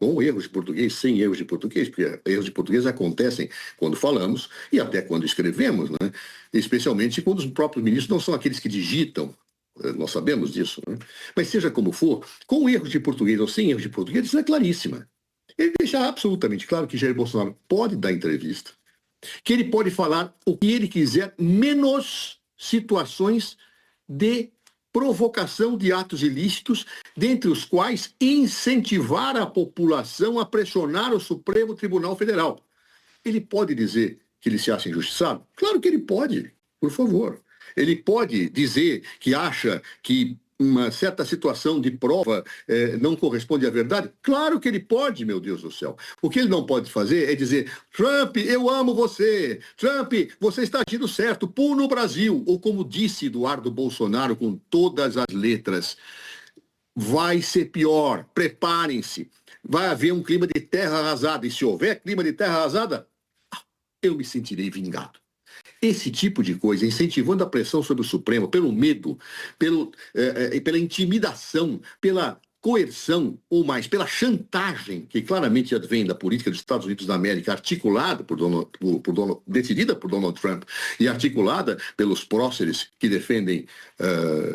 com erros de português, sem erros de português, porque erros de português acontecem quando falamos e até quando escrevemos, né? Especialmente quando os próprios ministros não são aqueles que digitam. Nós sabemos disso, né? Mas seja como for, com erros de português ou sem erros de português, isso é claríssima. Ele deixa absolutamente claro que Jair Bolsonaro pode dar entrevista, que ele pode falar o que ele quiser, menos situações de provocação de atos ilícitos, dentre os quais incentivar a população a pressionar o Supremo Tribunal Federal. Ele pode dizer que ele se acha injustiçado? Claro que ele pode, por favor. Ele pode dizer que acha que uma certa situação de prova não corresponde à verdade? Claro que ele pode, meu Deus do céu. O que ele não pode fazer é dizer: Trump, eu amo você. Trump, você está agindo certo. Puno Brasil. Ou como disse Eduardo Bolsonaro com todas as letras: vai ser pior, preparem-se. Vai haver um clima de terra arrasada. E se houver clima de terra arrasada, eu me sentirei vingado. Esse tipo de coisa, incentivando a pressão sobre o Supremo, pelo medo, pela intimidação, pela coerção, ou mais, pela chantagem, que claramente advém da política dos Estados Unidos da América, articulada decidida por Donald Trump e articulada pelos próceres que defendem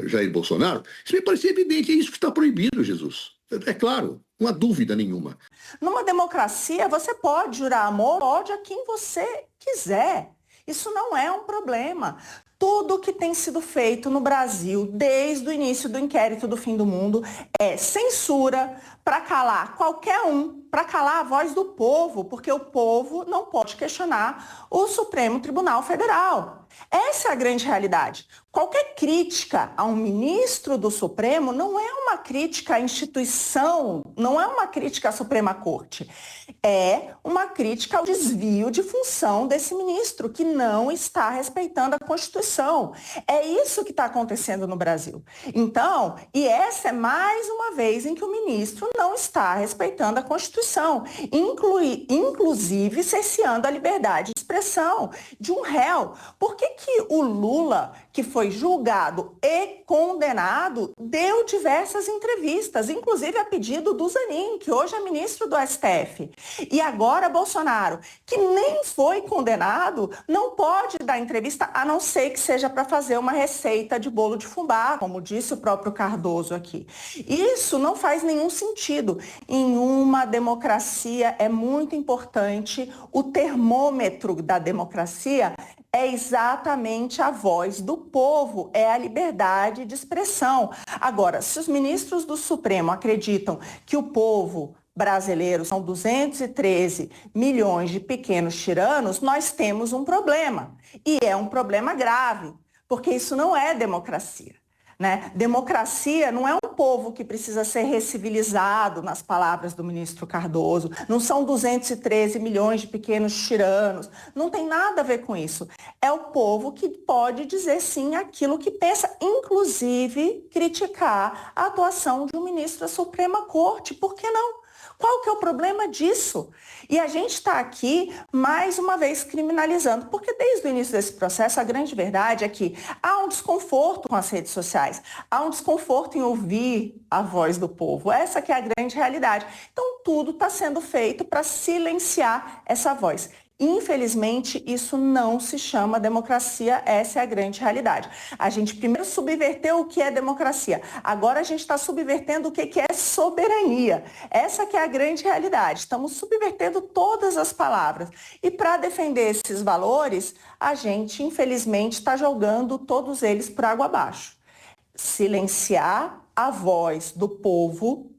Jair Bolsonaro, isso me parece evidente, é isso que está proibido, Jesus. É claro, não há dúvida nenhuma. Numa democracia, você pode jurar amor, pode a quem você quiser. Isso não é um problema. Tudo que tem sido feito no Brasil desde o início do inquérito do fim do mundo é censura para calar qualquer um, para calar a voz do povo, porque o povo não pode questionar o Supremo Tribunal Federal. Essa é a grande realidade. Qualquer crítica a um ministro do Supremo não é uma crítica à instituição, não é uma crítica à Suprema Corte. É uma crítica ao desvio de função desse ministro, que não está respeitando a Constituição. É isso que está acontecendo no Brasil. Então, e essa é mais uma vez em que o ministro não está respeitando a Constituição, inclusive cerceando a liberdade de expressão de um réu. Por que o Lula, que foi julgado e condenado, deu diversas entrevistas, inclusive a pedido do Zanin, que hoje é ministro do STF. E agora Bolsonaro, que nem foi condenado, não pode dar entrevista, a não ser que seja para fazer uma receita de bolo de fubá, como disse o próprio Cardoso aqui. Isso não faz nenhum sentido. Em uma democracia é muito importante, o termômetro da democracia é exatamente a voz do povo, é a liberdade de expressão. Agora, se os ministros do Supremo acreditam que o povo brasileiro são 213 milhões de pequenos tiranos, nós temos um problema. E é um problema grave, porque isso não é democracia. Né? Democracia não é um povo que precisa ser recivilizado, nas palavras do ministro Cardoso, não são 213 milhões de pequenos tiranos, não tem nada a ver com isso. É o povo que pode dizer sim aquilo que pensa, inclusive criticar a atuação de um ministro da Suprema Corte, por que não? Qual que é o problema disso? E a gente está aqui, mais uma vez, criminalizando, porque desde o início desse processo, a grande verdade é que há um desconforto com as redes sociais, há um desconforto em ouvir a voz do povo. Essa que é a grande realidade. Então, tudo está sendo feito para silenciar essa voz. Infelizmente, isso não se chama democracia, essa é a grande realidade. A gente primeiro subverteu o que é democracia, agora a gente está subvertendo o que é soberania. Essa que é a grande realidade, estamos subvertendo todas as palavras. E para defender esses valores, a gente, infelizmente, está jogando todos eles por água abaixo. Silenciar a voz do povo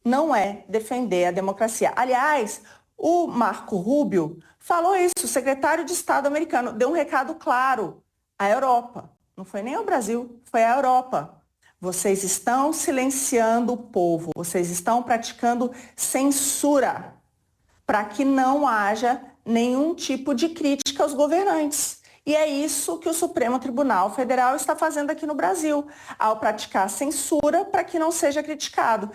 não é defender a democracia. Aliás, o Marco Rubio falou isso, o secretário de Estado americano, deu um recado claro à Europa. Não foi nem ao Brasil, foi à Europa. Vocês estão silenciando o povo, vocês estão praticando censura para que não haja nenhum tipo de crítica aos governantes. E é isso que o Supremo Tribunal Federal está fazendo aqui no Brasil, ao praticar censura para que não seja criticado.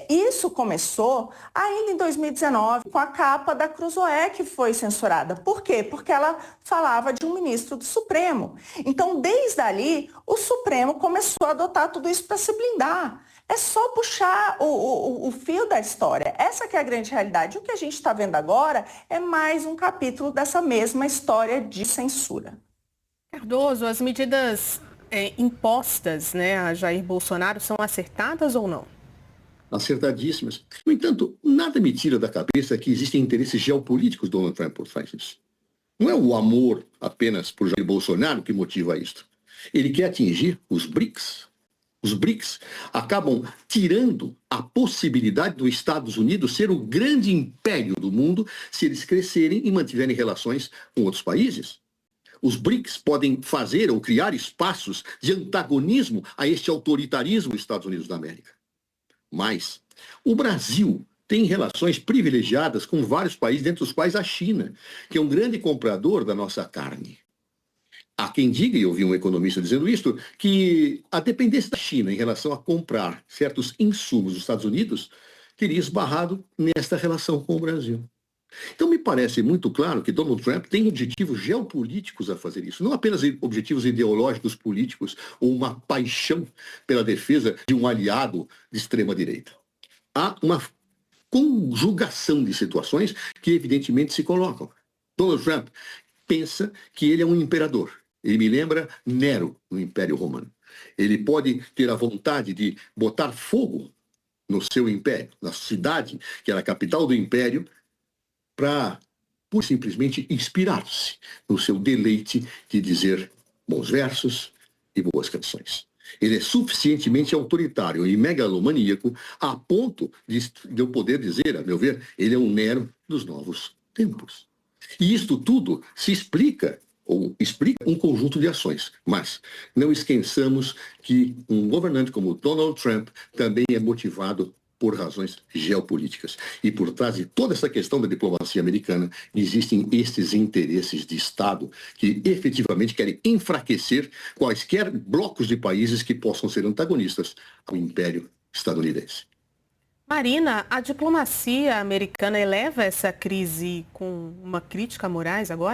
Isso começou ainda em 2019, com a capa da Cruzoé, que foi censurada. Por quê? Porque ela falava de um ministro do Supremo. Então, desde ali, o Supremo começou a adotar tudo isso para se blindar. É só puxar o fio da história. Essa que é a grande realidade. O que a gente está vendo agora é mais um capítulo dessa mesma história de censura. Cardoso, as medidas impostas, né, a Jair Bolsonaro são acertadas ou não? Acertadíssimas. No entanto, nada me tira da cabeça que existem interesses geopolíticos do Donald Trump por trás disso. Não é o amor apenas por Jair Bolsonaro que motiva isto. Ele quer atingir os BRICS. Os BRICS acabam tirando a possibilidade dos Estados Unidos ser o grande império do mundo se eles crescerem e mantiverem relações com outros países. Os BRICS podem fazer ou criar espaços de antagonismo a este autoritarismo dos Estados Unidos da América. Mas o Brasil tem relações privilegiadas com vários países, dentre os quais a China, que é um grande comprador da nossa carne. Há quem diga, e eu ouvi um economista dizendo isto, que a dependência da China em relação a comprar certos insumos dos Estados Unidos teria esbarrado nesta relação com o Brasil. Então me parece muito claro que Donald Trump tem objetivos geopolíticos a fazer isso, não apenas objetivos ideológicos políticos ou uma paixão pela defesa de um aliado de extrema-direita. Há uma conjugação de situações que evidentemente se colocam. Donald Trump pensa que ele é um imperador. Ele me lembra Nero no Império Romano. Ele pode ter a vontade de botar fogo no seu império, na cidade, que era a capital do império, para, por simplesmente, inspirar-se no seu deleite de dizer bons versos e boas canções. Ele é suficientemente autoritário e megalomaníaco a ponto de eu poder dizer, a meu ver, ele é um Nero dos novos tempos. E isto tudo se explica um conjunto de ações. Mas não esqueçamos que um governante como Donald Trump também é motivado por razões geopolíticas. E por trás de toda essa questão da diplomacia americana, existem estes interesses de Estado que efetivamente querem enfraquecer quaisquer blocos de países que possam ser antagonistas ao Império estadunidense. Marina, a diplomacia americana eleva essa crise com uma crítica a Moraes agora?